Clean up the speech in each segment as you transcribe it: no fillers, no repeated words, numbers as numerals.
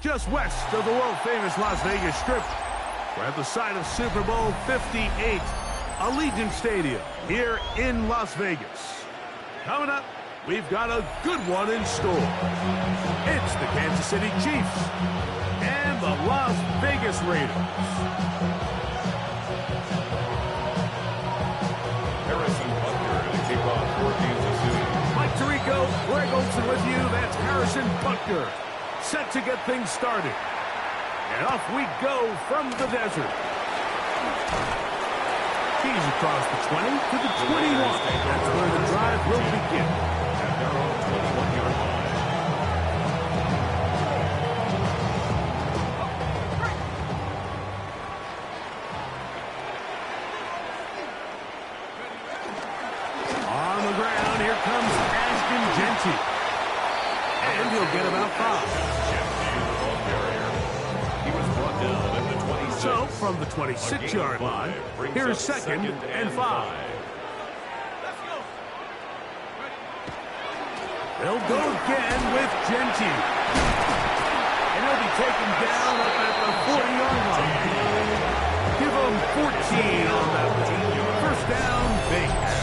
Just west of the world-famous Las Vegas Strip, we're at the site of Super Bowl 58, Allegiant Stadium here in Las Vegas. Coming up, we've got a good one in store. It's the Kansas City Chiefs and the Las Vegas Raiders. Harrison Butker to kick off for Kansas City. Mike Tirico, Greg Olson with you. That's Harrison Butker, set to get things started. And off we go from the desert. He's across the 20 to the 21. That's where the drive will begin. At their own 21-yard line. On the ground, here comes Ashton Genty. And he'll get about 5. So, from the 26-yard line, here's second and 5. They'll go again with Genty. And he'll be taken down up at the 40-yard line. Give him 14 on that one. First down, Vegas.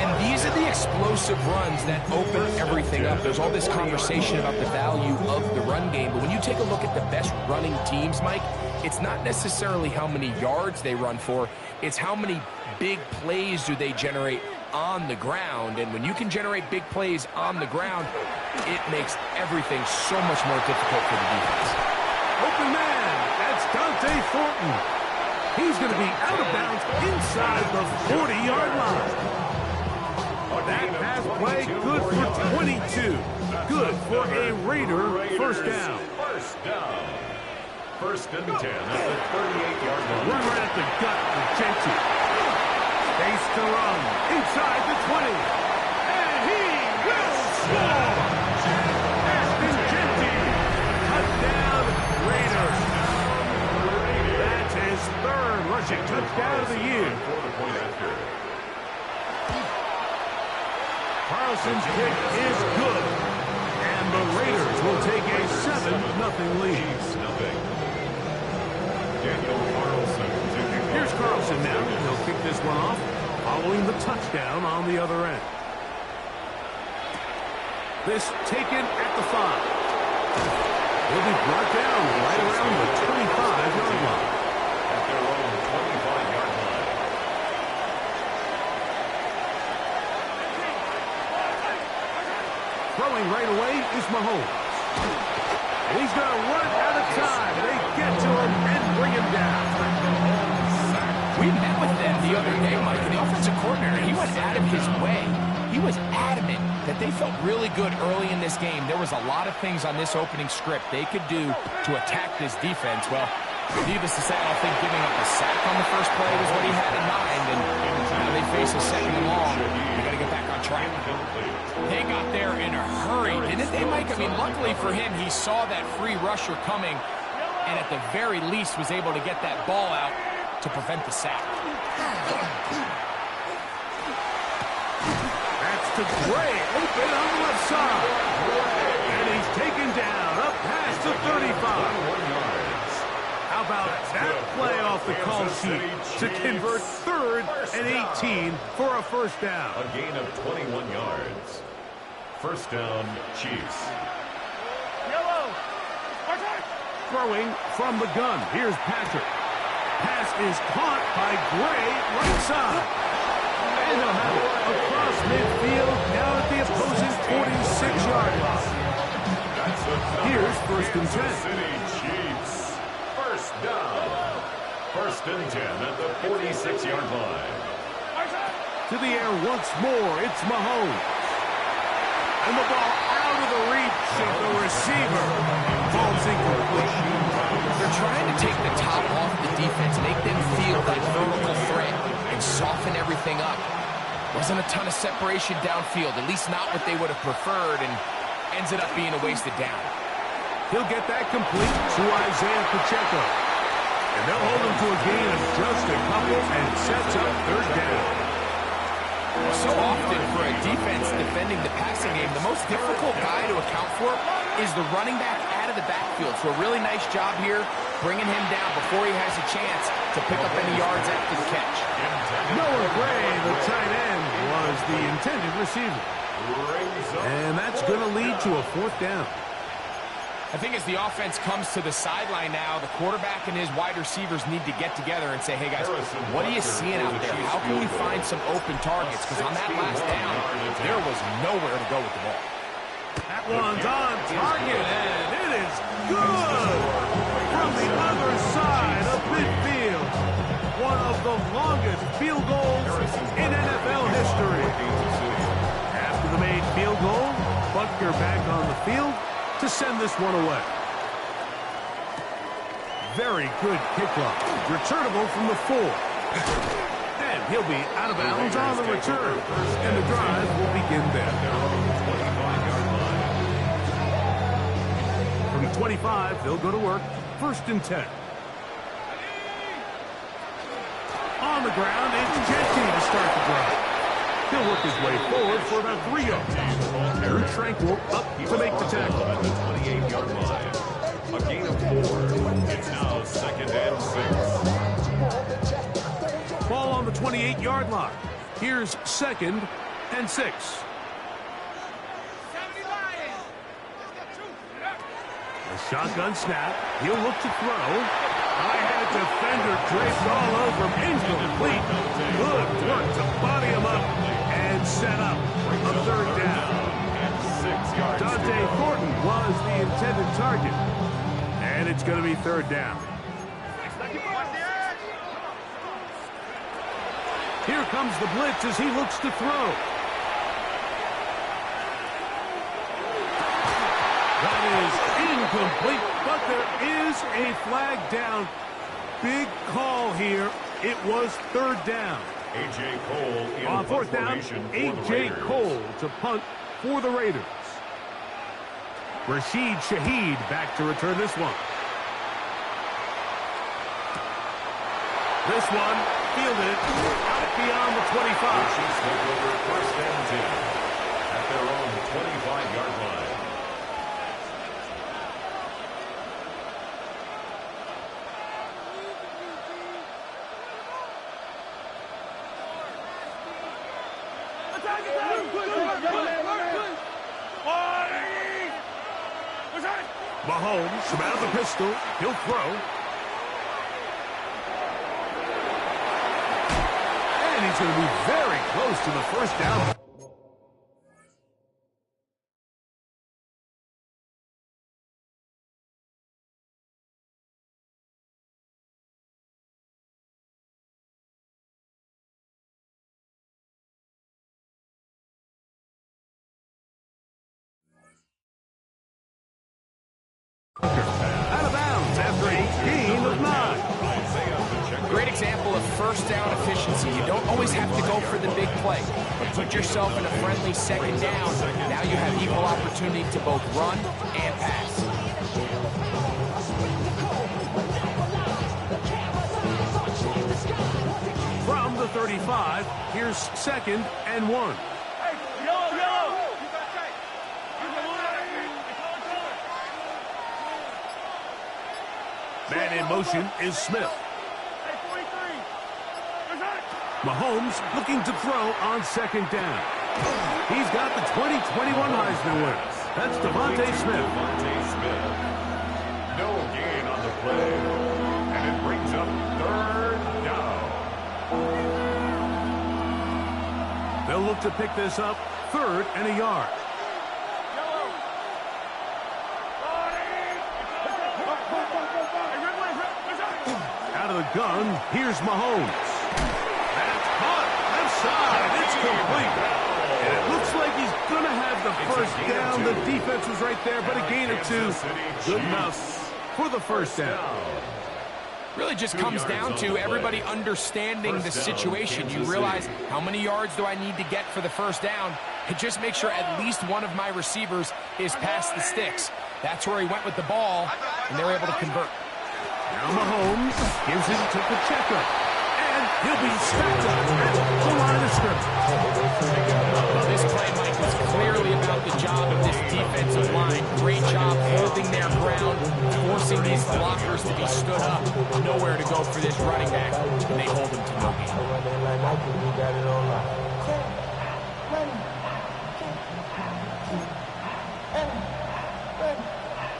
And these are the explosive runs that open everything up. There's all this conversation about the value of the run game, but when you take a look at the best running teams, Mike, it's not necessarily how many yards they run for, it's how many big plays do they generate on the ground. And when you can generate big plays on the ground, it makes everything so much more difficult for the defense. Open man, that's Dante Thornton. He's going to be out of bounds inside the 40-yard line. That pass play good for 22. Good for a Raider first down. First down. First and 10 at the 38-yard line. Run right at the gut for Genty. Space to run inside the 20. And he will score! Ashton Genty. Touchdown, Raiders. That's his third rushing touchdown of the year. Carlson's kick is good. And the Raiders will take a 7-0 lead. Here's Carlson now. He'll kick this one off, following the touchdown on the other end. This taken at the 5. He'll be brought down right around the 25-yard line. At their own 25-yard line. Throwing right away is Mahomes. And he's going to run out of time. They get to him and bring him down. We met with them the other day, Mike, and the offensive coordinator, he went out of his way. He was adamant that they felt really good early in this game. There was a lot of things on this opening script they could do to attack this defense. Well, needless to say, I don't think giving up a sack on the first play was what he had in mind, and now they face a second and long. They got to get back on track. They got there in a hurry, didn't they, Mike? I mean, luckily for him, he saw that free rusher coming, and at the very least was able to get that ball out to prevent the sack. That's to Gray, open on the left side. And he's taken down, up past the 35. How about that play off the call sheet to convert 3rd and 18 for a first down? A gain of 21 yards. First down, Chiefs. Throwing from the gun. Here's Patrick. Pass is caught by Gray, right side. And he'll have it across midfield, down at the opposing 46-yard line. Here's first and 10. City Chiefs. First down. First and 10 at the 46-yard line. To the air once more, it's Mahomes. And the ball out of the reach of the receiver. Falls incomplete. They're trying to take the top off the defense, make them feel that vertical threat. And soften everything up. Wasn't a ton of separation downfield, at least not what they would have preferred, and ends it up being a wasted down. He'll get that complete to Isaiah Pacheco. And they'll hold him to a gain of just a couple and sets up third down. So often for a defense defending the passing game, the most difficult guy to account for is the running back out of the backfield. So a really nice job here, bringing him down before he has a chance to pick up any yards after the catch. Noah Gray, the tight end, was the intended receiver. And that's going to lead to a fourth down. I think as the offense comes to the sideline now, the quarterback and his wide receivers need to get together and say, hey, guys, what are you seeing out there? How can we find some open targets? Because on that last down, there was nowhere to go with the ball. That one's on target, and it is good from the other side of midfield. One of the longest field goals in NFL history. After the made field goal, Butker back on the field to send this one away. Very good kickoff. Returnable from the 4. And he'll be out of bounds on the return. And the drive will begin there. From the 25, they'll go to work. 1st and 10. On the ground, it's Jetty to start the drive. He'll work his way forward for about 3 yards. Drew Tranquil up to make the tackle. At the 28-yard line. A gain of 4. It's now 2nd and 6. Ball on the 28-yard line. Here's 2nd and 6. A shotgun snap. He'll look to throw. High-head defender draped all over him. Incomplete. Good work to body him up and set up a 3rd down. Dante Thornton was the intended target. And it's going to be 3rd down. Here comes the blitz as he looks to throw. That is incomplete, but there is a flag down. Big call here. It was 3rd down. A.J. Cole in on 4th down, A.J. Cole to punt for the Raiders. Rashid Shaheed back to return this one. This one fielded out beyond the 25. Chiefs take over 1st and 10 at their own 25-yard line. Mahomes from out of the pistol. He'll throw. And he's going to be very close to the 1st down. Out of bounds after a gain of 9. Great example of 1st down efficiency. You don't always have to go for the big play, but put yourself in a friendly 2nd down. Now you have equal opportunity to both run and pass. From the 35, here's 2nd and 1. Man in motion is Smith. Mahomes looking to throw on 2nd down. He's got the 2021 Heisman winner. That's Devontae Smith. Devontae Smith. No gain on the play. And it brings up 3rd down. They'll look to pick this up 3rd and a yard. Out of the gun, here's Mahomes. That's caught. Left side. It's complete. And it looks like he's going to have the 1st down. The defense was right there, but a gain of 2. Good enough for the 1st down. Really just comes down to everybody understanding the situation. You realize, how many yards do I need to get for the first down? And just make sure at least one of my receivers is past the sticks. That's where he went with the ball, and they're able to convert. Now Mahomes gives it to Pacheco. And he'll be strapped up at the line of scrimmage. Well, this play, Mike, was clearly about the job of this defensive line. Great job holding their ground, forcing these blockers to be stood up. Nowhere to go for this running back, and they hold him to no gain.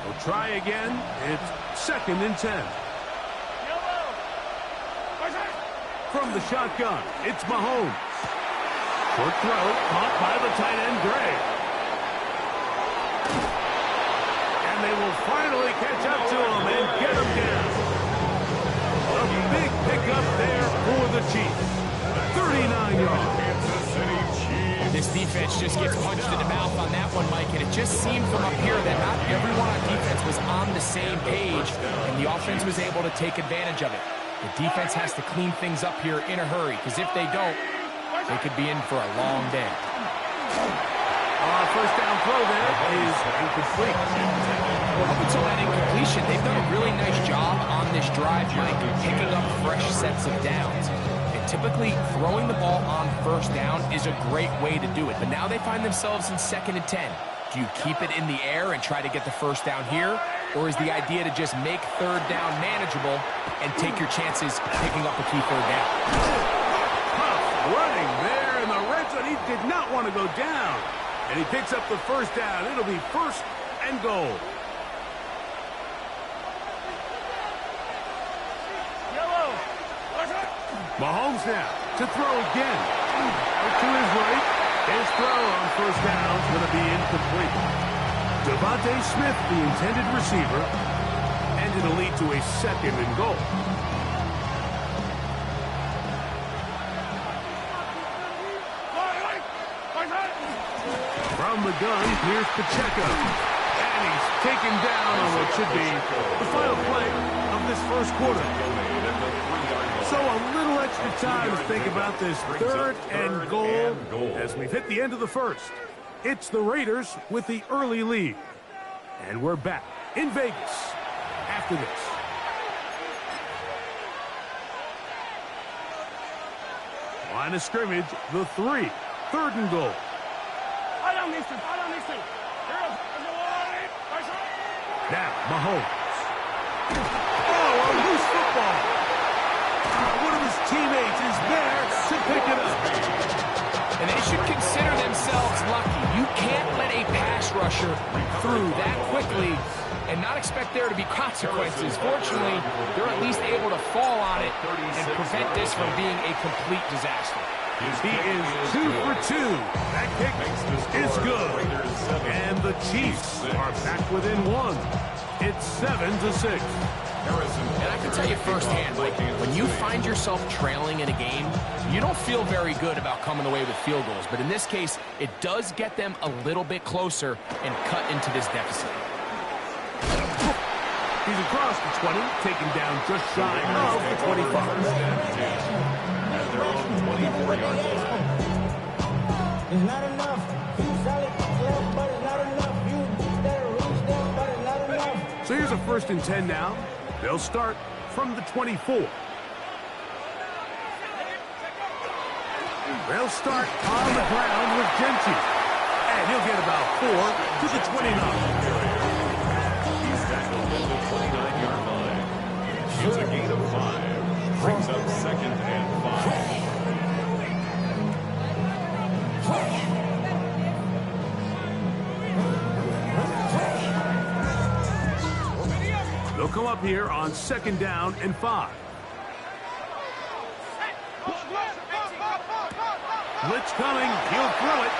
We'll try again. It's 2nd and 10. From the shotgun, it's Mahomes. Short throw, caught by the tight end, Gray. And they will finally catch up to him and get him down. A big pickup there for the Chiefs. 39 yards. This defense just gets punched in the mouth on that one, Mike, and it just seemed from up here that not everyone on defense was on the same page, and the offense was able to take advantage of it. The defense has to clean things up here in a hurry, because if they don't, they could be in for a long day. First down throw there is incomplete. Up until that incompletion, they've done a really nice job on this drive, Mike, picking up fresh sets of downs. And typically, throwing the ball on first down is a great way to do it. But now they find themselves in 2nd and 10. Do you keep it in the air and try to get the first down here? Or is the idea to just make 3rd down manageable and take your chances picking up a key 3rd down? Running there in the red zone. He did not want to go down. And he picks up the first down. It'll be 1st and goal. Mahomes now to throw again. To his right. His throw on first down is going to be incomplete. Devontae Smith, the intended receiver, and it'll lead to a 2nd and goal. From the gun, here's Pacheco. And he's taken down on what should be the final play of this first quarter. So a little extra time to think about this 3rd and goal as we've hit the end of the first. It's the Raiders with the early lead. And we're back in Vegas after this. Line of scrimmage, the 3. 3rd and goal. Now, Mahomes. Oh, a loose football. One of his teammates is there to pick it up. And they should consider themselves lucky. You can't let a pass rusher through that quickly and not expect there to be consequences. Fortunately, they're at least able to fall on it and prevent this from being a complete disaster. He is 2 for 2. That kick is good. And the Chiefs are back within 1. It's 7-6. And I can tell you firsthand, Mike, when you find yourself trailing in a game, you don't feel very good about coming away with field goals. But in this case, it does get them a little bit closer and cut into this deficit. He's across the 20, taken down just shy of the 25. Their own 24-yard line. It's not enough. You solid left, but it's not enough. You better reach them, but it's not enough. So here's a 1st and 10 now. They'll start from the 24. They'll start on the ground with Genty. And he'll get about 4 to the 29. He's tackled at the 29-yard line. It's a gain of 5. Brings up 2nd and 5. They'll come up here on 2nd down and 5. Blitz coming. He'll throw it.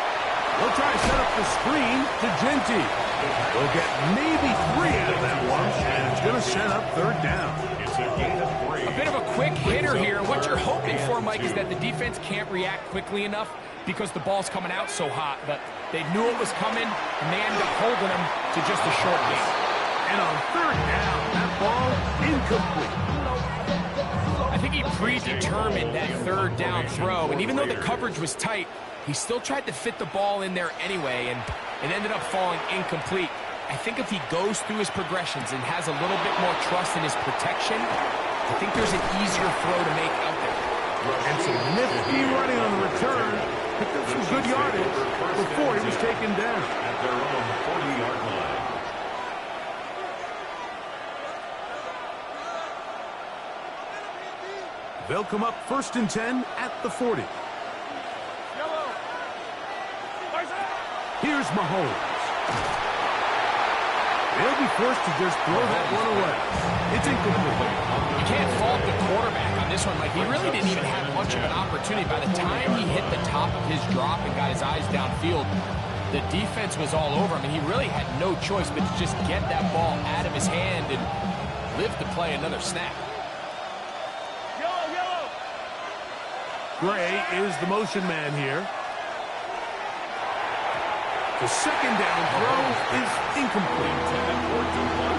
They'll try to set up the screen to Genty. They'll get maybe 3 out of that one, and it's going to set up 3rd down. It's a gain of 3. A bit of a quick hitter here. What you're hoping for, Mike, is that the defense can't react quickly enough because the ball's coming out so hot. But they knew it was coming, and they ended up holding them to just a short game. And on 3rd down, that ball incomplete. predetermined that third down throw, and even though the coverage was tight, he still tried to fit the ball in there anyway, and it ended up falling incomplete. I think if he goes through his progressions and has a little bit more trust in his protection, I think there's an easier throw to make out there. And some nifty running on the return. Picked up some good yardage before he was taken down. At their own 40-yard line. They'll come up 1st and 10 at the 40. Here's Mahomes. They'll be forced to just throw that one away. It's incomplete. You can't fault the quarterback on this one, Mike. He really didn't even have much of an opportunity. By the time he hit the top of his drop and got his eyes downfield, the defense was all over him, and he really had no choice but to just get that ball out of his hand and live to play another snap. Gray is the motion man here. The second down throw is incomplete.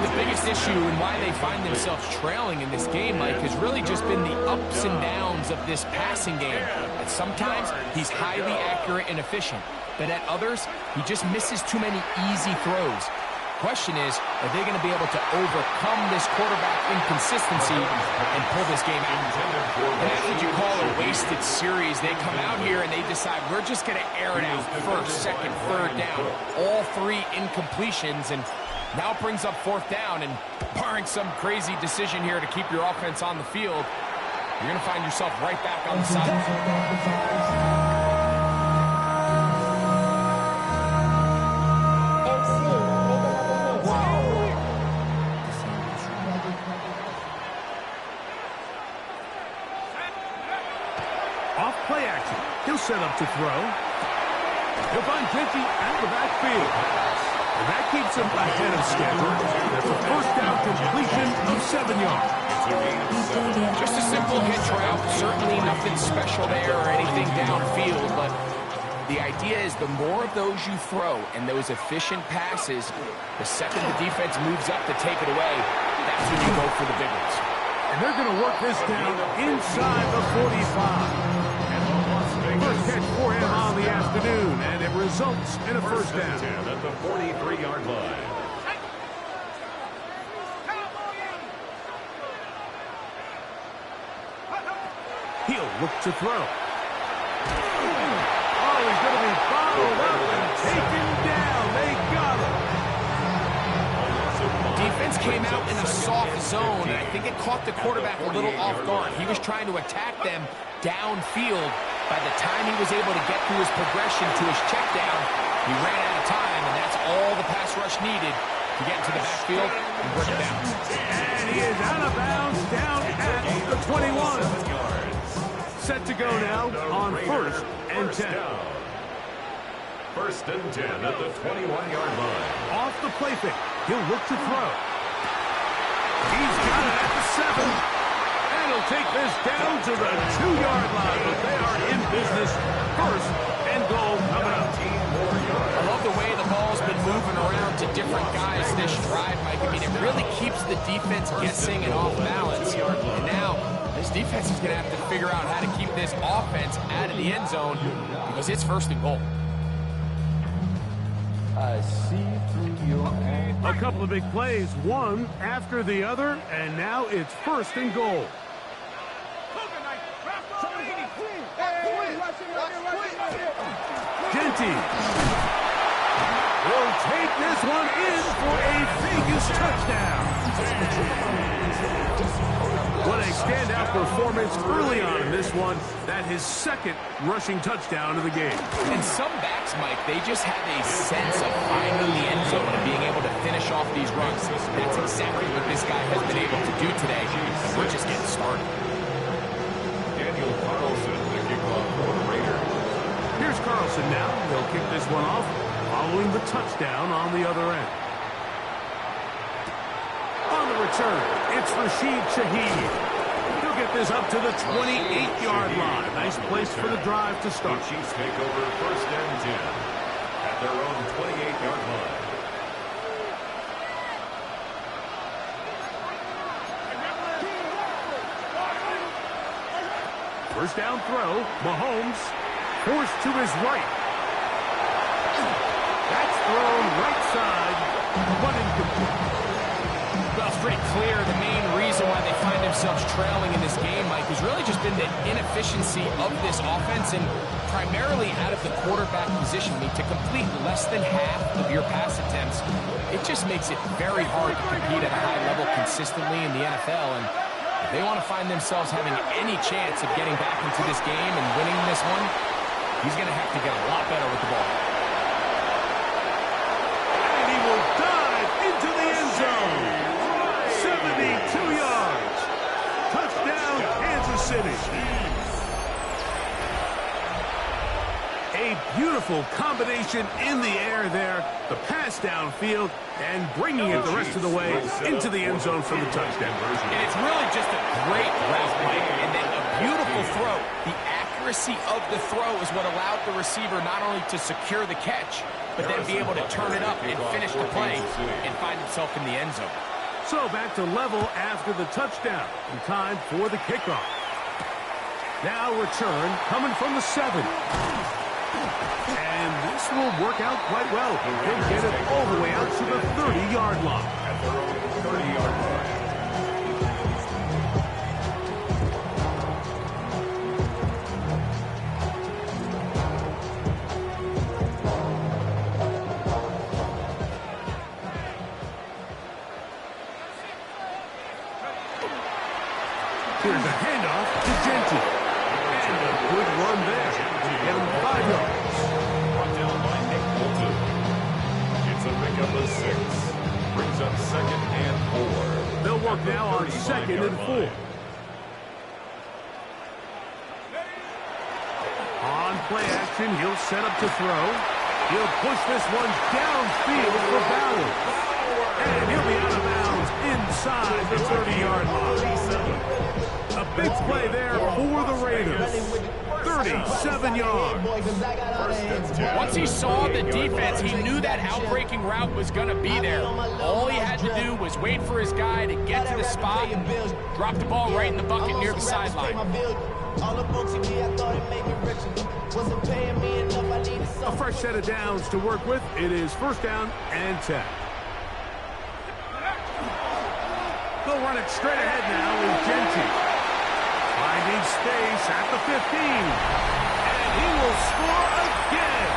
The biggest issue and why they find themselves trailing in this game, Mike, has really just been the ups and downs of this passing game. And sometimes he's highly accurate and efficient, but at others, he just misses too many easy throws. Question is, are they going to be able to overcome this quarterback inconsistency and pull this game out? That's what you call a wasted series. They come out here and they decide, we're just going to air it out first, second, third down. All three incompletions, and now it brings up 4th down, and barring some crazy decision here to keep your offense on the field, you're going to find yourself right back on the sideline. Play action. He'll set up to throw. He'll find Genty at the backfield. And that keeps him ahead of schedule. That's a 1st down completion of 7 yards. Just a simple hitch route. Certainly nothing special there or anything downfield, but the idea is the more of those you throw and those efficient passes, the second the defense moves up to take it away, that's when you go for the big ones. And they're going to work this down inside the 45. First catch for him on the afternoon, and it results in a 1st down. At the 43-yard line. He'll look to throw. Oh, he's going to be followed up and taken down. They got him. Defense came out in a soft zone, and I think it caught the quarterback a little off guard. He was trying to attack them downfield. By the time he was able to get through his progression to his check down, he ran out of time, and that's all the pass rush needed to get into the backfield and bring it down. And he is out of bounds down at the 21. Set to go now on 1st and 10. 1st and 10 at the 21-yard line. Off the play fake. He'll look to throw. He's got it at the 7. And he'll take this down to the 2-yard line. But they are in business. 1st and goal coming up. I love the way the ball's been moving around to different guys this drive, Mike. I mean, it really keeps the defense guessing and off balance. And now, this defense is going to have to figure out how to keep this offense out of the end zone because it's 1st and goal. I see through your eyes. A couple of big plays, one after the other, and now it's 1st and goal. Genty will take this one in for a Vegas touchdown. What a standout performance early on in this one. That his 2nd rushing touchdown of the game. And some backs, Mike, they just have a sense of finding the end zone and being able to finish off these runs. That's exactly what this guy has been able to do today. We're just getting started. Daniel Carlson, the kickoff for the Raiders. Here's Carlson now. He'll kick this one off following the touchdown on the other end. On the return, it's Rashid Shaheed. He'll get this up to the 28-yard line. Nice place for the drive to start. The Chiefs take over 1st and 10 at their own 28-yard line. First down throw. Mahomes forced to his right. That's thrown right side, but incomplete. Well, it's pretty clear the main reason why they find themselves trailing in this game, Mike, has really just been the inefficiency of this offense and primarily out of the quarterback position. I mean, to complete less than half of your pass attempts, it just makes it very hard to compete at a high level consistently in the NFL. And if they want to find themselves having any chance of getting back into this game and winning this one, he's going to have to get a lot better with the ball. And he will dive into the end zone. 72 yards. Touchdown, Kansas City. A beautiful combination in the air there. The pass downfield and bringing it the rest of the way into the end zone for the touchdown. And it's really just a great route, Mike, and then a beautiful throw. The accuracy of the throw is what allowed the receiver not only to secure the catch, but then be able to turn it up and finish the play and find himself in the end zone. So back to level after the touchdown. And time for the kickoff. Now return coming from the 7. And this will work out quite well. They'll get it all the way out to the 30-yard line. At their own 30-yard line. Here's a handoff to Genty. And a good run there. Get him 5 yards. Brought down by Nick Bolton. It's a pickup of 6. Brings up 2nd and 4. They'll work now on 2nd and 4. On play action, he'll set up to throw. He'll push this one downfield for Ballard. And he'll be out of bounds inside the 30-yard line. A big play there for the Raiders. 37 yards. Once he saw the defense, he knew that outbreaking route was going to be there. All he had to do was wait for his guy to get to the spot and drop the ball right in the bucket near the sideline. A fresh set of downs to work with. It is first down and 10. They'll run it straight ahead now with Genty. Finding space at the 15. And he will score again.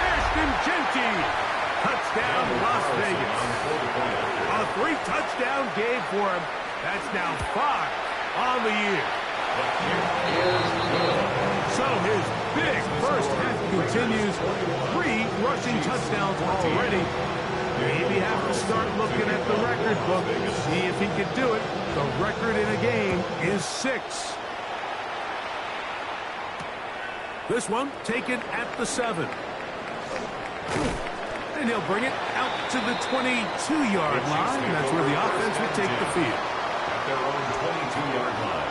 Ashton Genty. Touchdown, Las Vegas. A 3-touchdown game for him. That's now 5 on the year. So his big first half continues. 3 rushing touchdowns already. Maybe have to start looking at the record book to see if he can do it. The record in a game is 6. This one taken at the 7. And he'll bring it out to the 22-yard line. And that's where the offense will take the field. At their own 22-yard line.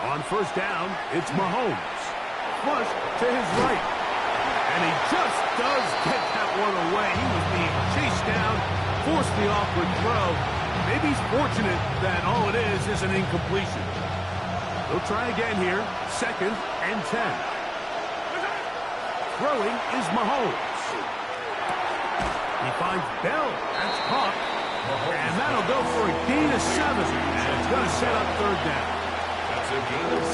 On first down, it's Mahomes. Flush to his right. And he just does get that one away. He was being chased down, forced the awkward throw. Maybe he's fortunate that all it is an incompletion. They'll try again here. 2nd and 10. Throwing is Mahomes. He finds Bell. That's caught. And that'll go for a gain of 7. And it's going to set up third down.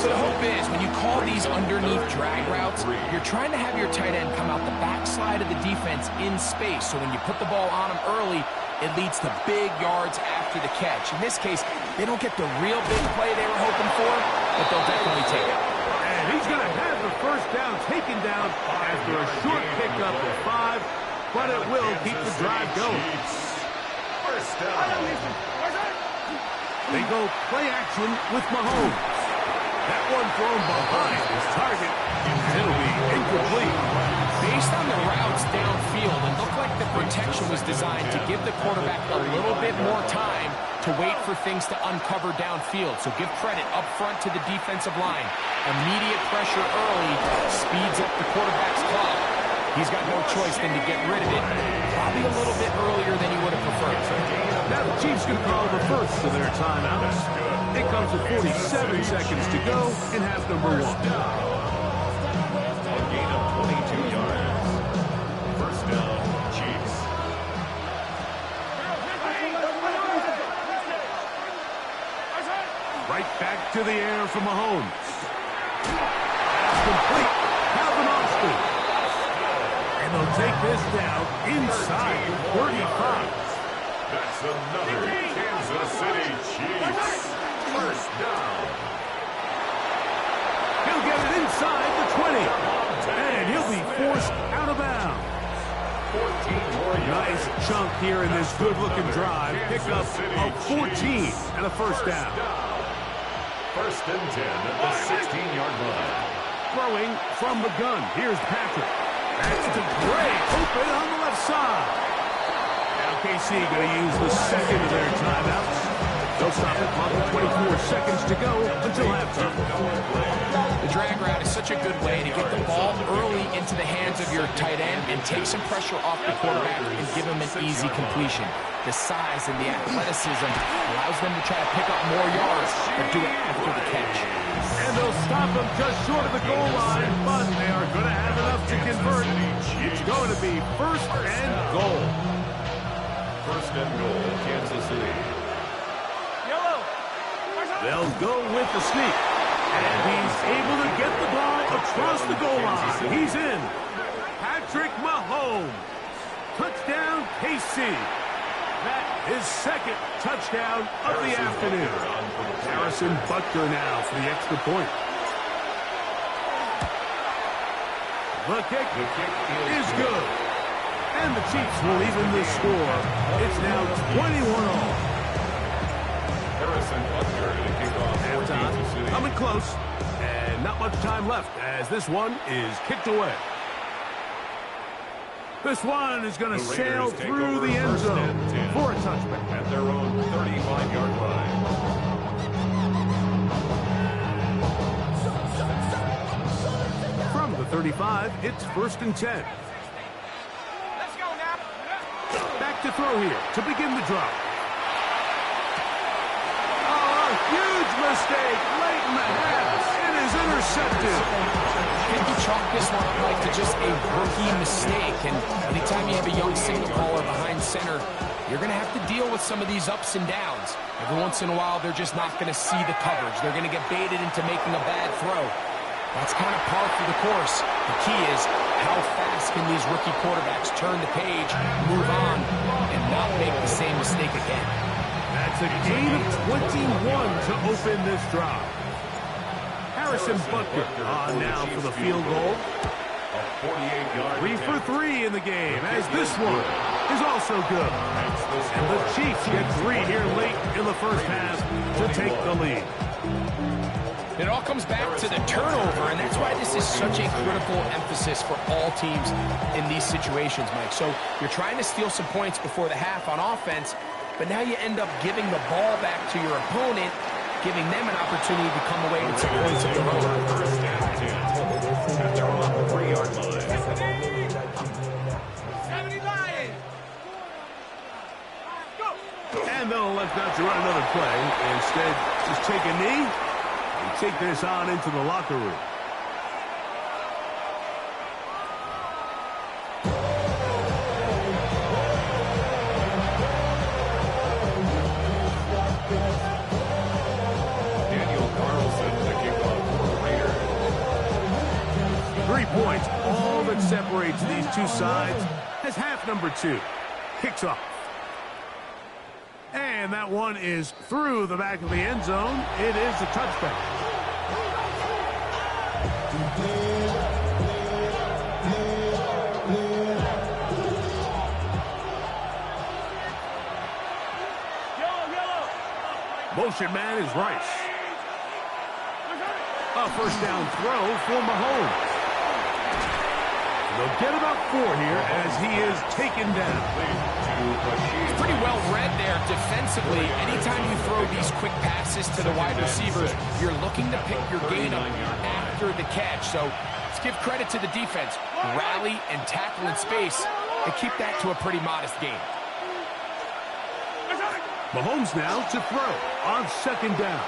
So the hope is, when you call these underneath drag routes, you're trying to have your tight end come out the backside of the defense in space. So when you put the ball on him early, it leads to big yards after the catch. In this case, they don't get the real big play they were hoping for, but they'll definitely take it. And he's going to have the first down taken down after a short pickup of 5, but it will keep the drive going. First down. They go play action with Mahomes. That one thrown behind his target, and it'll be incomplete. Based on the routes downfield, it looked like the protection was designed to give the quarterback a little bit more time to wait for things to uncover downfield. So give credit up front to the defensive line. Immediate pressure early speeds up the quarterback's clock. He's got no choice than to get rid of it, probably a little bit earlier than he would have preferred. Now the Chiefs can call the first of their timeouts. It comes with 47 seconds to go in half number 1. A gain of 22 yards. First down, Chiefs. Right back to the air from Mahomes. Pass complete. Calvin Austin. And they'll take this down inside 35. That's another Kansas City Chiefs. First down. He'll get it inside the 20. And he'll be forced out of bounds. 14 more yards. Nice chunk here in this good-looking drive. Pickup of 14 and a first down. First and 10 at the 16-yard line. Throwing from the gun. Here's Patrick. That's to Gray. Open on the left side. Now KC going to use the second of their timeouts. They'll stop the clock with 24 seconds to go until halftime. The drag route is such a good way to get the ball early into the hands of your tight end and take some pressure off the quarterback and give him an easy completion. The size and the athleticism allows them to try to pick up more yards, but do it after the catch. And they'll stop them just short of the goal line, but they are going to have enough to convert. It's going to be first and goal. First and goal, Kansas City. They'll go with the sneak. And he's able to get the ball across the goal line. He's in. Patrick Mahomes. Touchdown, KC. That is second touchdown of the afternoon. Harrison Butker now for the extra point. The kick is good. And the Chiefs will even the score. It's now 21-all. Harrison Butker to kick off for Kansas City. Coming close, and not much time left as this one is kicked away. This one is going to sail through the end zone for a touchback. At their own 35-yard line. From the 35, it's first and 10. Let's go now. Back to throw here to begin the drop. Huge mistake late in the half. It is intercepted. I think you chalk this one up like to just a rookie mistake. And anytime you have a young signal caller behind center, you're going to have to deal with some of these ups and downs. Every once in a while, they're just not going to see the coverage. They're going to get baited into making a bad throw. That's kind of par for the course. The key is how fast can these rookie quarterbacks turn the page, move on, and not make the same mistake again. That's a gain of 21 to open this drive. Harrison Butker on now for the field goal. A 48-yard 3 for 3 in the game, as this one is also good. And the Chiefs get 3 here late in the first half to take the lead. It all comes back to the turnover, and that's why this is such a critical emphasis for all teams in these situations, Mike. So you're trying to steal some points before the half on offense, but now you end up giving the ball back to your opponent, giving them an opportunity to come away with some points of their own. First and 10. At their own 3-yard line. 70 Lions. Go. And they'll elect not to run another play. Instead, just take a knee and take this on into the locker room. Daniel Carlson to kick off for the Raiders. 3 points, all that separates these two sides, as half number 2 kicks off. And that one is through the back of the end zone. It is a touchback. Motion man is Rice. A first down throw for Mahomes. They'll get about 4 here as he is taken down. It's pretty well read there defensively. Anytime you throw these quick passes to the wide receivers, you're looking to pick your gain up after the catch. So it's give credit to the defense. Rally and tackle in space and keep that to a pretty modest game. Mahomes now to throw on second down.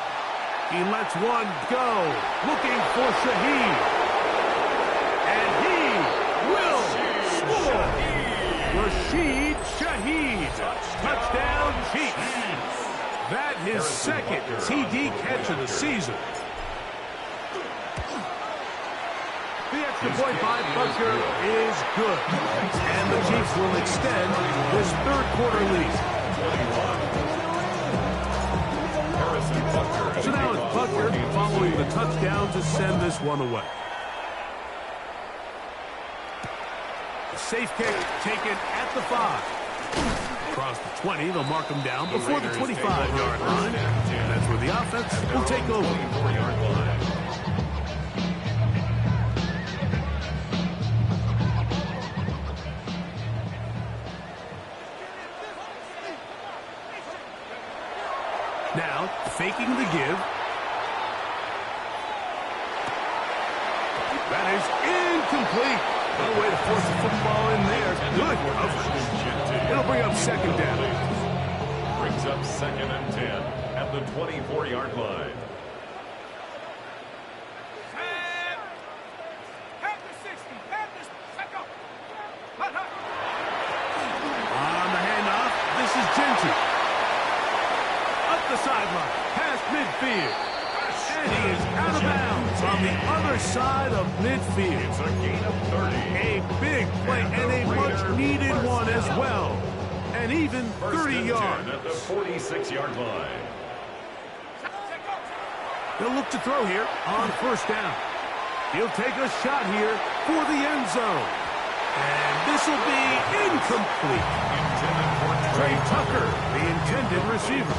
He lets one go, looking for Shaheed. And he will score. Rashid Shaheed. Touchdown, Chiefs. That his second TD catch of the season. The extra point by Butker is good. And the Chiefs will extend this third quarter lead. So now it's Butker following the touchdown to send this one away. A safe kick taken at the 5. Across the 20, they'll mark him down before the 25-yard line. And that's where the offense will take over. Now, faking the give. That is incomplete. No way to force the football in there. Good coverage. It'll bring up second down. Brings up 2nd and 10 at the 24-yard line. On the handoff, this is Gentry. Up the sideline, past midfield. And he is out of bounds on the other side of midfield. It's a gain of 30. A big play and a much-needed one as well. And even 30 yards. At the 46-yard line. They'll look to throw here on first down. He'll take a shot here for the end zone. And this will be incomplete. Trey Tucker, the intended receiver.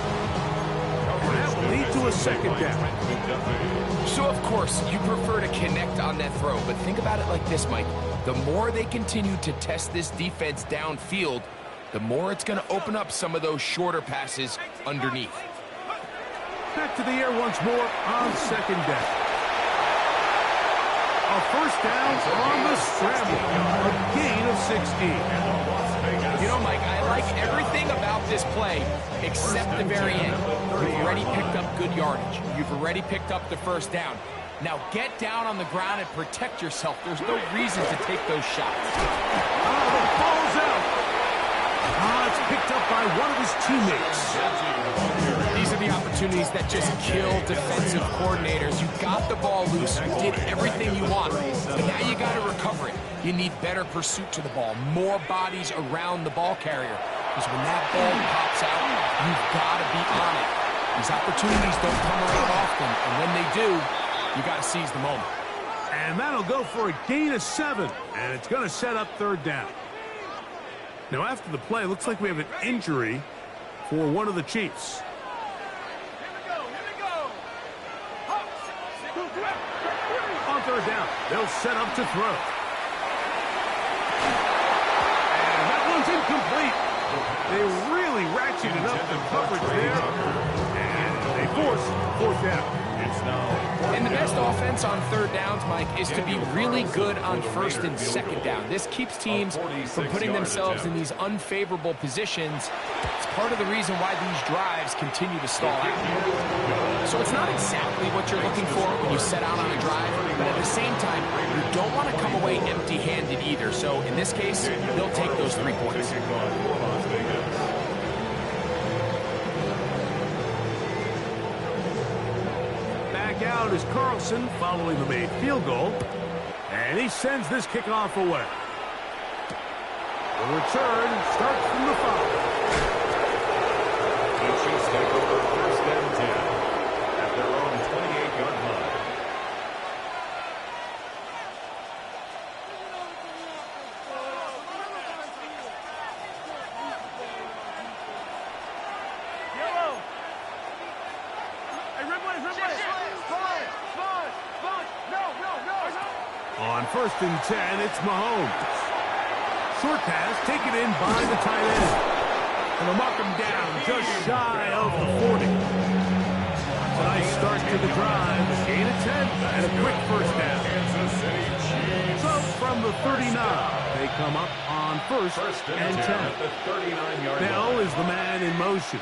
And that will lead to a second down. So, of course, you prefer to connect on that throw, but think about it like this, Mike. The more they continue to test this defense downfield, the more it's going to open up some of those shorter passes underneath. Back to the air once more on second down. A first down on the scramble. A gain of 16. You know, Mike, I like everything about this play except the very end. You've already picked up good yardage. You've already picked up the first down. Now get down on the ground and protect yourself. There's no reason to take those shots. Oh, the ball's out. It's picked up by one of his teammates. These are the opportunities that just kill defensive coordinators. You got the ball loose. You did everything you want. But now you got to recover it. You need better pursuit to the ball. More bodies around the ball carrier. Because when that ball pops out, you've got to be on it. These opportunities don't come around often. And when they do, you got to seize the moment. And that'll go for a gain of 7. And it's going to set up third down. Now, after the play, looks like we have an injury for one of the Chiefs. On third down, they'll set up to throw. And that one's incomplete. They really ratcheted up the coverage there. And they force fourth down. And the best offense on third downs, Mike, is to be really good on first and second down. This keeps teams from putting themselves in these unfavorable positions. It's part of the reason why these drives continue to stall out. So it's not exactly what you're looking for when you set out on a drive, but at the same time, you don't want to come away empty-handed either. So in this case, they'll take those 3 points. Out is Carlson following the made field goal, and he sends this kickoff away. The return starts from the 5. The Chiefs take over first and 10 at their own 28-yard line. On first and 10, it's Mahomes. Short pass taken in by the tight end. And they'll mark him down just shy of the 40. A nice start to the drive. Gain of 10 and a quick first down. Kansas City Chiefs. from the 39. They come up on first and 10. At the 39-yard line. Bell is the man in motion.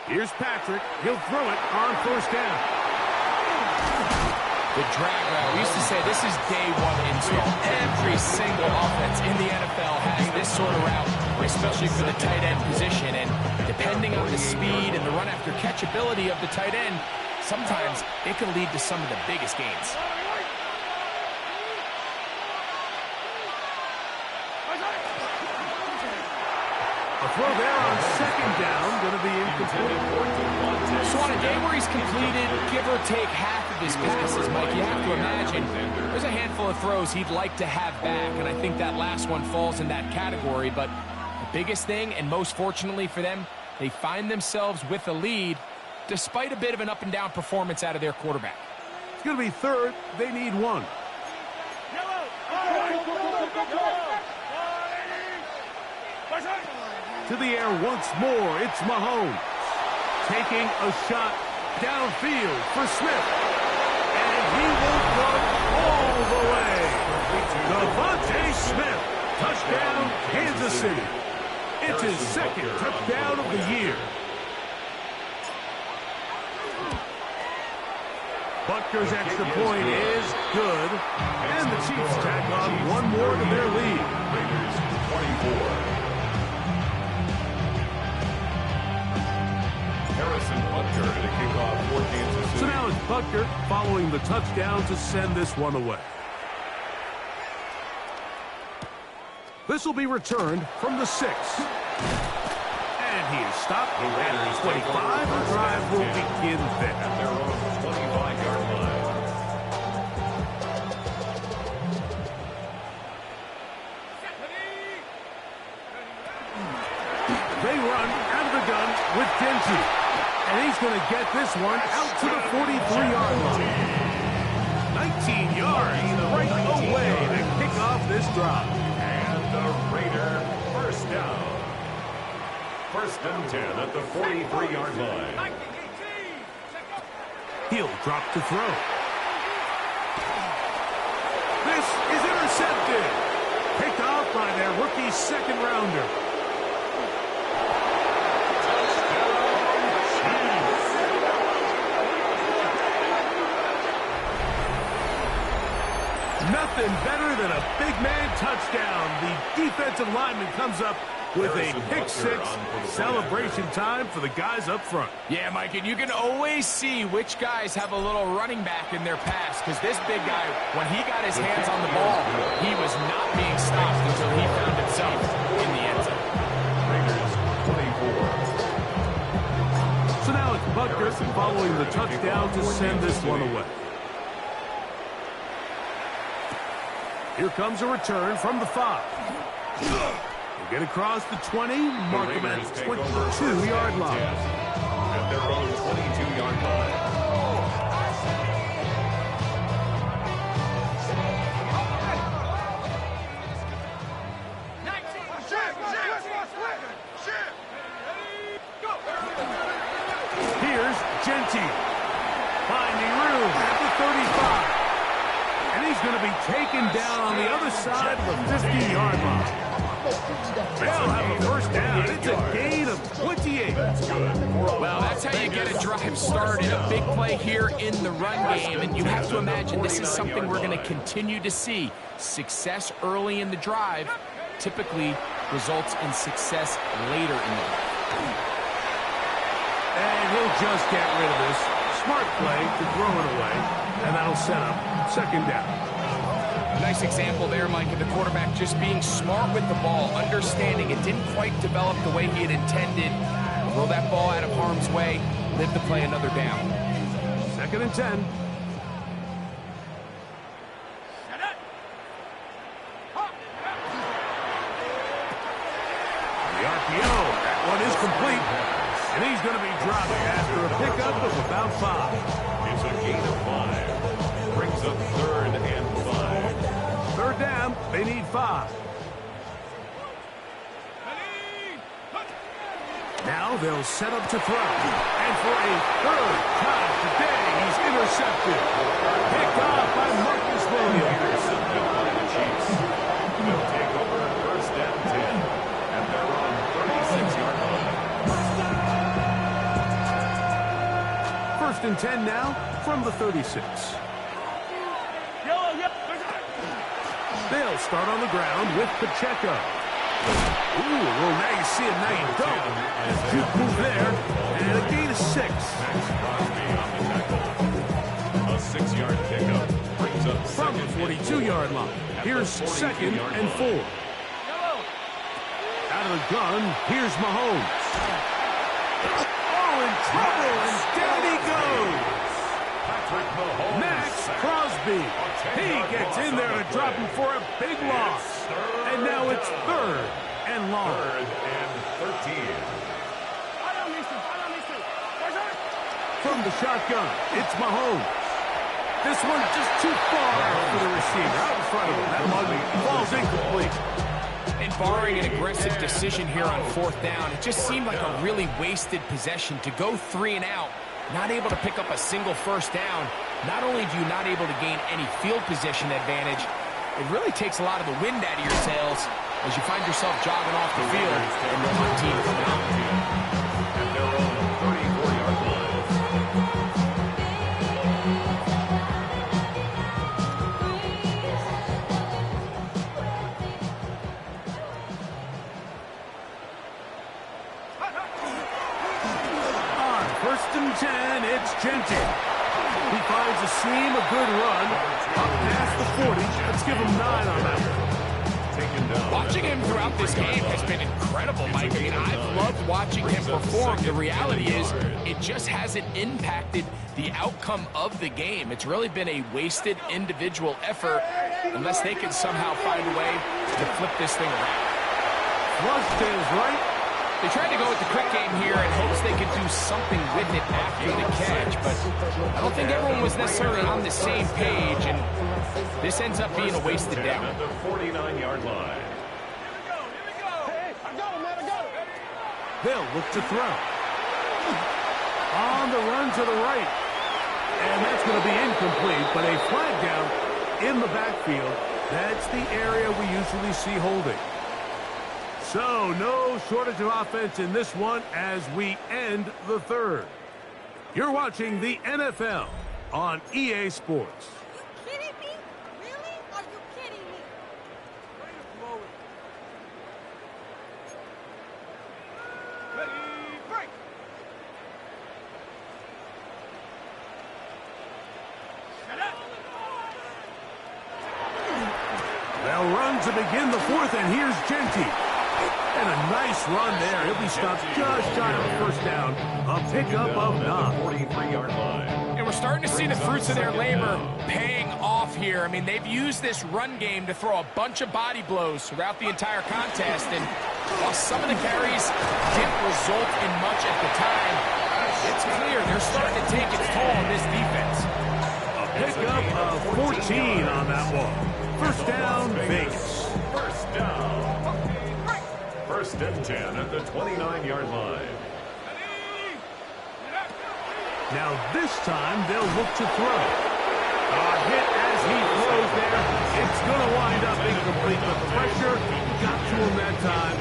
Here's Patrick. He'll throw it on first down. The drag route. We used to say this is day one install. Every single offense in the NFL has this sort of route, especially for the tight end position. And depending on the speed and the run after catch ability of the tight end, sometimes it can lead to some of the biggest gains. A throw there on second down, going to be incomplete. So on a day where he's completed, give or take half of his passes, Mike, you have to imagine there's a handful of throws he'd like to have back, and I think that last one falls in that category. But the biggest thing, and most fortunately for them, they find themselves with a lead despite a bit of an up-and-down performance out of their quarterback. It's going to be third. They need one. To the air once more, it's Mahomes. Taking a shot downfield for Smith. And he will go all the way. Devontae Smith. Touchdown, Kansas City. It's his second touchdown of the year. Butker's extra point is good. And the Chiefs tack on one more to their lead. Raiders 24. Harrison Butker to kick off for Kansas City. So now it's Butker following the touchdown to send this one away. This will be returned from the 6. And he is stopped at the 25. The drive will begin there. At their own 25-yard line. They run out of the gun with Genty. And he's going to get this one out to the 43-yard line. 19 yards right away to kick off this drive. And the Raider first down. First and 10 at the 43-yard line. He'll drop to throw. This is intercepted. Picked off by their rookie second rounder. Nothing better than a big man touchdown. The defensive lineman comes up with a pick six. Celebration time for the guys up front. Yeah, Mike, and you can always see which guys have a little running back in their pass, because this big guy, when he got his hands on the ball, he was not being stopped until he found himself in the end zone. Raiders 24. So now it's Butker following the touchdown to send this one away. Here comes a return from the 5. They get across the 20, mark them at the 22-yard line. At their own 22-yard line. Here's Genty. Finding room at the 35. And he's going to be taken down on the other side of the 50-yard line. They'll have a first down. It's a gain of 28. Well, that's how you get a drive started. A big play here in the run game. And you have to imagine this is something we're going to continue to see. Success early in the drive typically results in success later in the drive. And he'll just get rid of this. Smart play to throw it away. And that'll set up second down. Nice example there, Mike, of the quarterback just being smart with the ball, understanding it didn't quite develop the way he had intended. Throw that ball out of harm's way, live to play another down. Second and 10. The RPO, that one is complete. And he's going to be dropping after a pickup of about 5. It's a gain of 5. Brings up third and 5. Third down, they need 5. Now they'll set up to throw. And for a third time today, he's intercepted. Picked off by Marcus Williams. Intercepted by the Chiefs. They'll take over at first and 10. And they're on 36-yard line. First and 10 now from the 36. They'll start on the ground with Pacheco. Ooh, well, now you see it, now you don't. Good move there, and a gain of 6. Max Crosby on the tackle. A 6-yard pickup brings up From the 42-yard line, here's second and 4. Out of the gun, here's Mahomes. Oh, in trouble, and down he goes. Max Crosby. He gets in there to drop him for a big loss. And now it's third and long. Third and 13. From the shotgun, it's Mahomes. This one just too far for the receiver. Out in front of him. That one falls incomplete. And barring an aggressive decision here on fourth down, it just seemed like a really wasted possession to go 3 and out. Not able to pick up a single first down. Not only do you not able to gain any field position advantage, it really takes a lot of the wind out of your sails as you find yourself jogging off the field and the punt team coming out. And they're on the 34-yard line. On first and 10, it's Genty. He finds a seam, a good run, up past the 40. Let's give him 9 on that one. Watching him throughout this game has been incredible, Mike. I mean, I've loved watching him perform. The reality is it just hasn't impacted the outcome of the game. It's really been a wasted individual effort unless they can somehow find a way to flip this thing around. Flushdale's right. They tried to go with the quick game here in hopes they could do something with it after the catch, but I don't think everyone was necessarily on the same page, and this ends up being a wasted down. At the 49-yard line. They'll look to throw. On the run to the right. And that's going to be incomplete, but a flag down in the backfield. That's the area we usually see holding. So, no shortage of offense in this one as we end the third. You're watching the NFL on EA Sports. Are you kidding me? Really? Are you kidding me? Ready, break! Set up! They'll run to begin the fourth, and here's Genty. And a nice run there. He'll be stopped just shy of a first down. A pickup of 9. 43-yard line. And we're starting to see the fruits of their labor paying off here. I mean, they've used this run game to throw a bunch of body blows throughout the entire contest. And while some of the carries didn't result in much at the time, it's clear they're starting to take its toll on this defense. A pickup of 14 on that one. First down, Vegas. First down. First and 10 at the 29-yard line. Now this time they'll look to throw. A hit as he throws there. It's going to wind up incomplete, but the pressure got to him that time,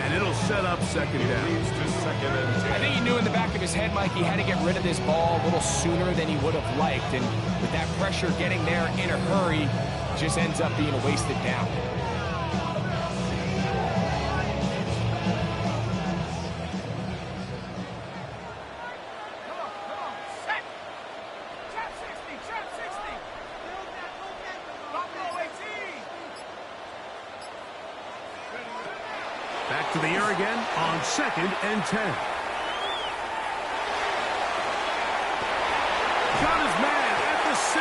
and it'll set up second down. Leads to second and 10. I think he knew in the back of his head, Mike, he had to get rid of this ball a little sooner than he would have liked. And with that pressure getting there in a hurry, just ends up being a wasted down. Back to the air again on second and 10. Got his man at the 6.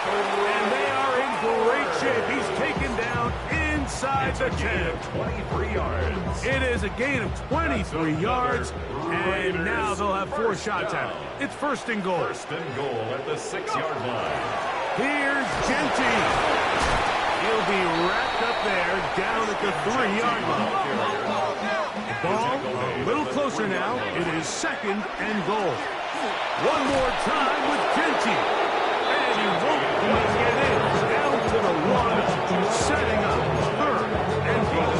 And they are in great shape. He's taken down inside the 10. 23 yards. It is a gain of 23 yards. And now they'll have 4 shots at it. It's first and goal. First and goal at the 6-yard line. Here's Genty. He'll be wrapped up there down at the 3-yard line. Ball a little closer now. It is 2nd and goal. One more time with Genty. And he won't make it in. Down to the 1, setting up 3rd and goal.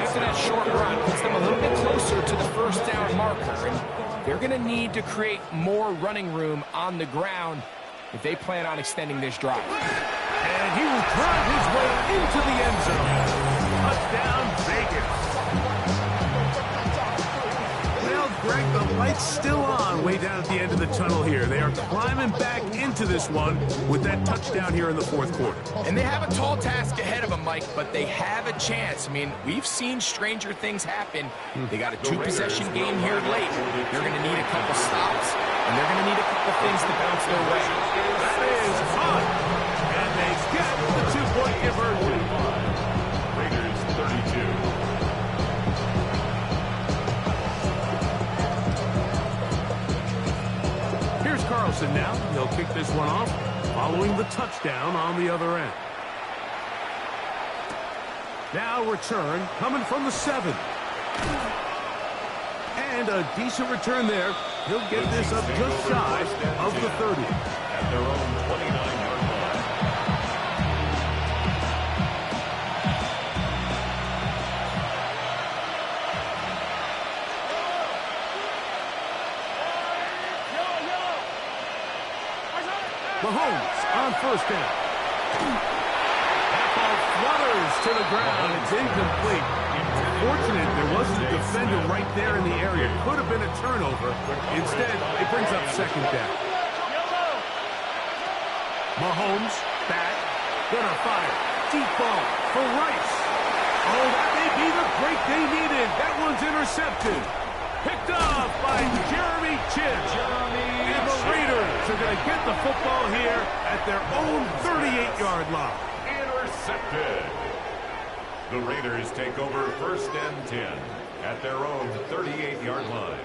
After that short run, puts them a little bit closer to the first down marker. And they're going to need to create more running room on the ground if they plan on extending this drive. And he will drive his way into the end zone. Touchdown, Vegas. Well, Greg, the light's still on way down at the end of the tunnel here. They are climbing back into this one with that touchdown here in the 4th quarter. And they have a tall task ahead of them, Mike, but they have a chance. I mean, we've seen stranger things happen. They got a 2-possession game here late. They're going to need a couple stops, and they're going to need a couple things to bounce their way. That is hot. And they get the 2-point conversion. Raiders 32. Here's Carlson now. He'll kick this one off, following the touchdown on the other end. Now return coming from the 7. And a decent return there. He'll get this up just shy of the 30. At their own 29-yard line. Mahomes on 1st down. That ball flutters to the ground. It's incomplete. Fortunate there wasn't a defender right there in the area. Could have been a turnover. Instead, it brings up 2nd down. Mahomes back. Gonna fire. Deep ball for Rice. Oh, that may be the break they needed. That one's intercepted. Picked off by Jeremy Chinn. And the Raiders are going to get the football here at their own 38-yard line. Intercepted. The Raiders take over 1st and 10 at their own 38-yard line.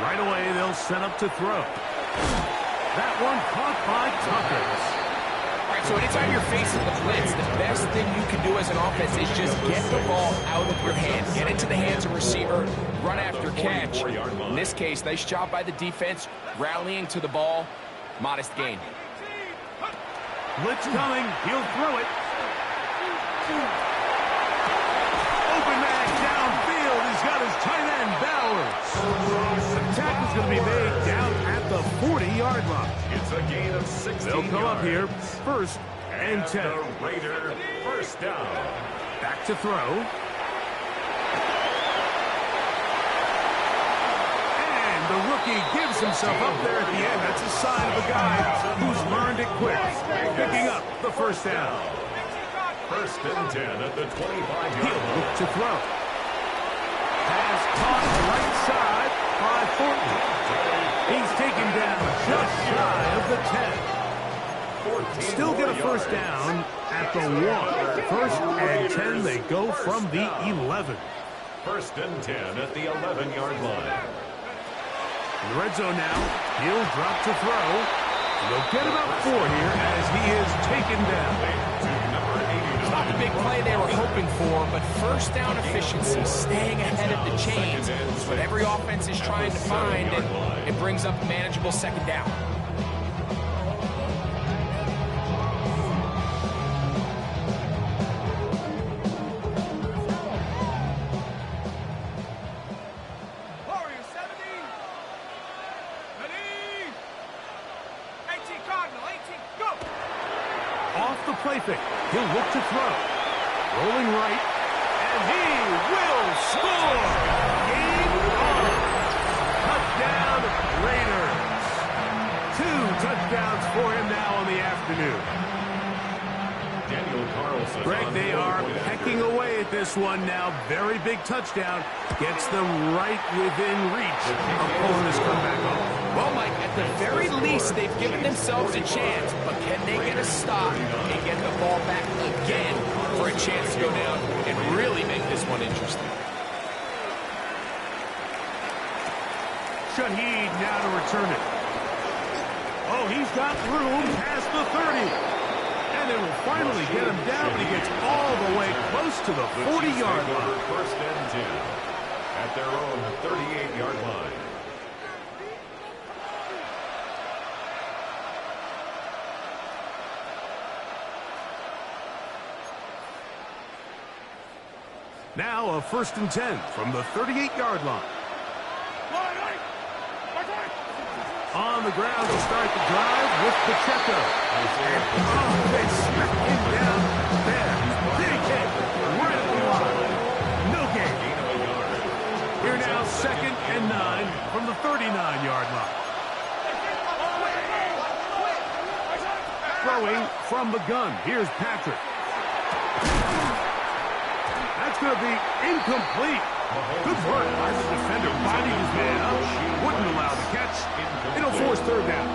Right away, they'll set up to throw. That one caught by Tucker. All right, so anytime you're facing the blitz, the best thing you can do as an offense is just get the ball out of your hand. Get it to the hands of receiver, run after catch. In this case, nice job by the defense, rallying to the ball. Modest gain. Blitz coming. He'll throw it. Open man downfield. He's got his tight end, Bowers. The tackle's going to be made down at the 40-yard line. It's a gain of 16 They'll come up here 1st and 10. The Raider 1st down. Back to throw. And the rookie gives himself up there at the end. That's a sign of a guy who's learned it quick. Picking up the 1st down. 1st and 10 at the 25-yard He'll line. look to throw. Pass caught right side by Thornton. He's taken down just shy of the 10. Still get a 1st down at the 1. 1st and 10, they go from the 11. 1st and 10 at the 11-yard line. In the red zone now, he'll drop to throw. They'll get about 4 here as he is taken down. It's not the big play they were hoping for, but 1st down efficiency, staying ahead of the chains, is what every offense is trying to find, and it brings up a manageable 2nd down. Warrior 70. Ready. 18 Cardinal. 18. Go. Off the play fake. He'll look to throw. Rolling right. And he will score. Game on. Touchdown, Raiders. 2 touchdowns for him now on the afternoon. Greg, they are pecking away at this one now. Very big touchdown. Gets them right within reach of pulling this comeback off. Well, Mike, at the very least, they've given themselves a chance. But can they get a stop and get the ball back again for a chance to go down and really make this one interesting? Shaheed now to return it. Oh, he's got room past the 30. And they will finally get him down, but he gets all the way close to the 40-yard line. First and 10 at their own 38-yard line. Now a first and 10 from the 38-yard line. On the ground to start the drive with Pacheco. And they smack him down there. Big hit right at the line. No gain. Here now, second and 9 from the 39-yard line. Throwing from the gun. Here's Patrick. That's going to be incomplete. Good work by the defender. Bodied his man up. Wouldn't allow the catch. It'll force third down.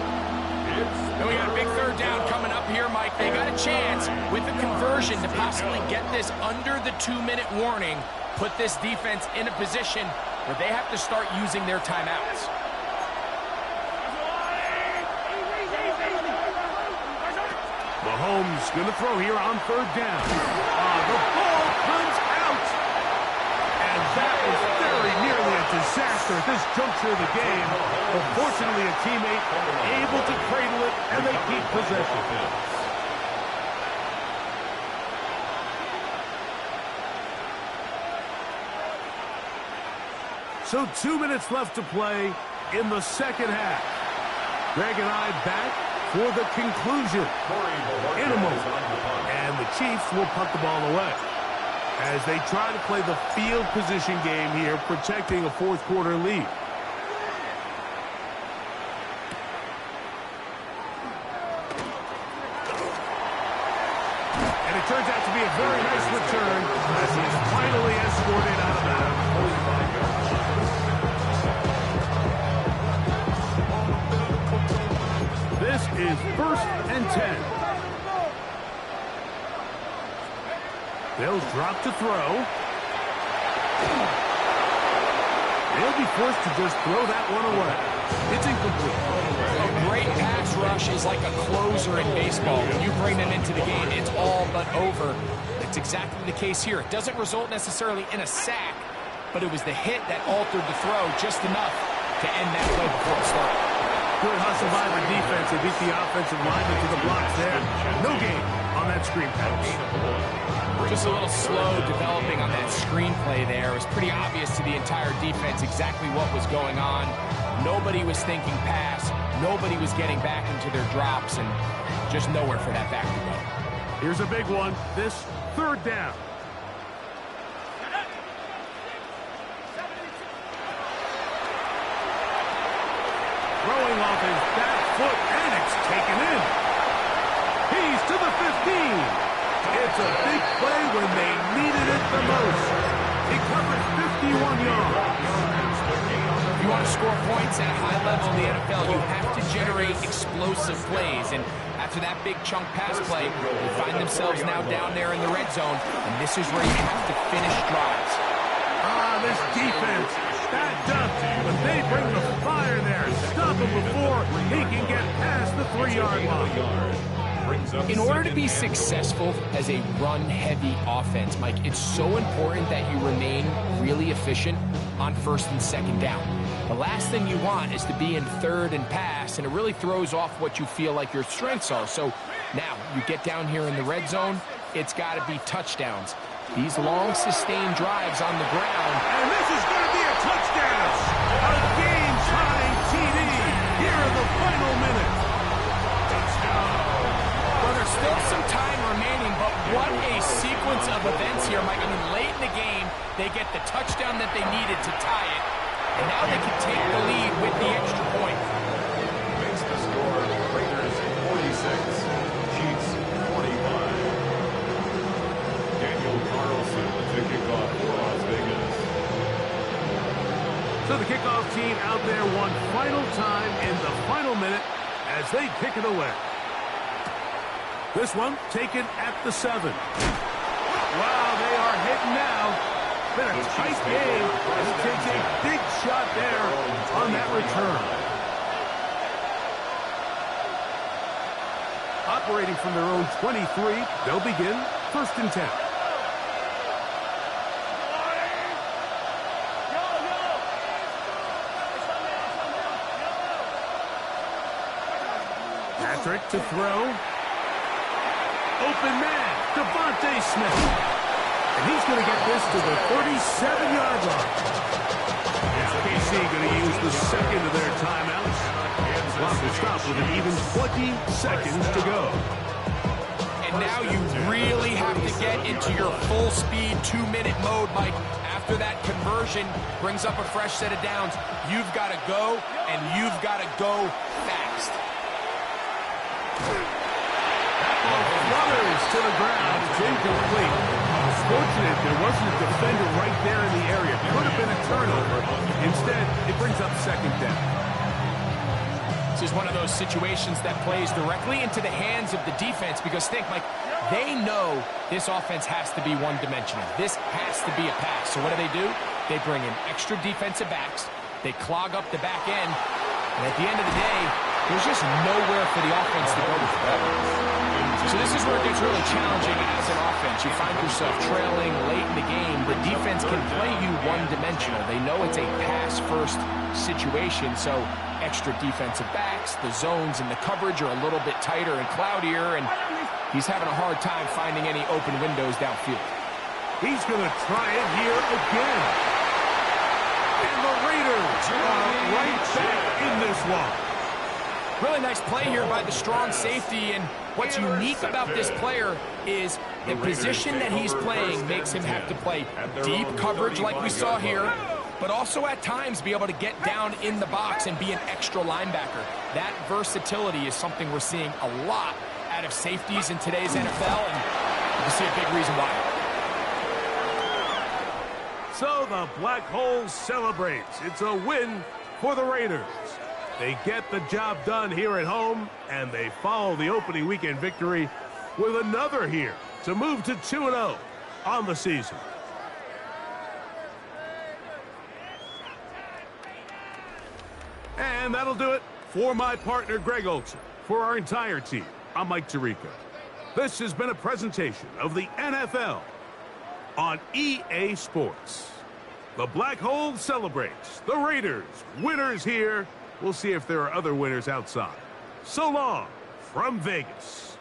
And we got a big third down coming up here, Mike. They got a chance with a conversion to possibly get this under the 2-minute warning, put this defense in a position where they have to start using their timeouts. Mahomes going to throw here on third down. The ball comes out. And that was very nearly a disaster at this juncture of the game. But fortunately, a teammate able to cradle it, and they keep possession. So 2 minutes left to play in the second half. Greg and I back for the conclusion in a moment. And the Chiefs will punt the ball away as they try to play the field position game here, protecting a fourth quarter lead. And it turns out to be a very nice return as he is finally escorted out of bounds. This is first and 10. They'll drop to throw. They'll be forced to just throw that one away. It's incomplete. A great pass rush is like a closer in baseball. When you bring them into the game, it's all but over. It's exactly the case here. It doesn't result necessarily in a sack, but it was the hit that altered the throw just enough to end that play before it started. Good hustle by the defense. They beat the offensive lineman to the blocks there. No gain on that screen pass. Just a little slow developing on that screenplay there. It was pretty obvious to the entire defense exactly what was going on. Nobody was thinking pass. Nobody was getting back into their drops, and just nowhere for that back to go. Here's a big one. This third down. Throwing off his back foot, and it's taken in. He's to the 15. It's a big play when they needed it the most. He covers 51 yards. If you want to score points at a high level in the NFL, you have to generate explosive plays. And after that big chunk pass play, they find themselves now down there in the red zone. And this is where you have to finish drives. This defense stacked up, but they bring the fire there. Stop him before he can get past the 3-yard line. In order to be successful as a run-heavy offense, Mike, it's so important that you remain really efficient on first and second down. The last thing you want is to be in third and pass, and it really throws off what you feel like your strengths are. So now you get down here in the red zone, it's got to be touchdowns. These long, sustained drives on the ground. And this is going to be a touchdown. A game-tying TD here in the final minute. Well, there's still some time remaining, but what a sequence of events here, Mike. I mean, late in the game, they get the touchdown that they needed to tie it, and now they can take the lead with the extra point. Makes the score Raiders 46, Chiefs 45. So the kickoff team out there one final time in the final minute as they kick it away. This one taken at the 7. Wow, they are hitting now. Been a tight game. He takes a big shot there on that return. Operating from their own 23, they'll begin 1st and 10. Patrick to throw. Open man, Devontae Smith. And he's going to get this to the 37-yard line. Now KC going to use the second of their timeouts. Clock will stop with an even 20 seconds to go. And now you really have to get into your full-speed 2-minute mode, Mike. After that conversion brings up a fresh set of downs, you've got to go, and you've got to go fast. That ball flutters to the ground. It's incomplete. Fortunate there wasn't a defender right there in the area. Could have been a turnover. Instead, it brings up 2nd down. This is one of those situations that plays directly into the hands of the defense because think, Mike, they know this offense has to be one-dimensional. This has to be a pass. So what do? They bring in extra defensive backs. They clog up the back end. And at the end of the day, there's just nowhere for the offense to go with the ball. So this is where it gets really challenging as an offense. You find yourself trailing late in the game. The defense can play you one-dimensional. They know it's a pass-first situation, so extra defensive backs, the zones and the coverage are a little bit tighter and cloudier, and he's having a hard time finding any open windows downfield. He's going to try it here again. And the Raiders are right back in this one. Really nice play here by the strong safety, and what's unique about this player is the position that he's playing makes him have to play deep coverage like we saw here, but also at times be able to get down in the box and be an extra linebacker. That versatility is something we're seeing a lot out of safeties in today's NFL, and you can see a big reason why. So the Black Hole celebrates. It's a win for the Raiders. They get the job done here at home, and they follow the opening weekend victory with another here to move to 2-0 on the season. And that'll do it for my partner, Greg Olson. For our entire team, I'm Mike Tirico. This has been a presentation of the NFL on EA Sports. The Black Hole celebrates. The Raiders, winners here. We'll see if there are other winners outside. So long from Vegas.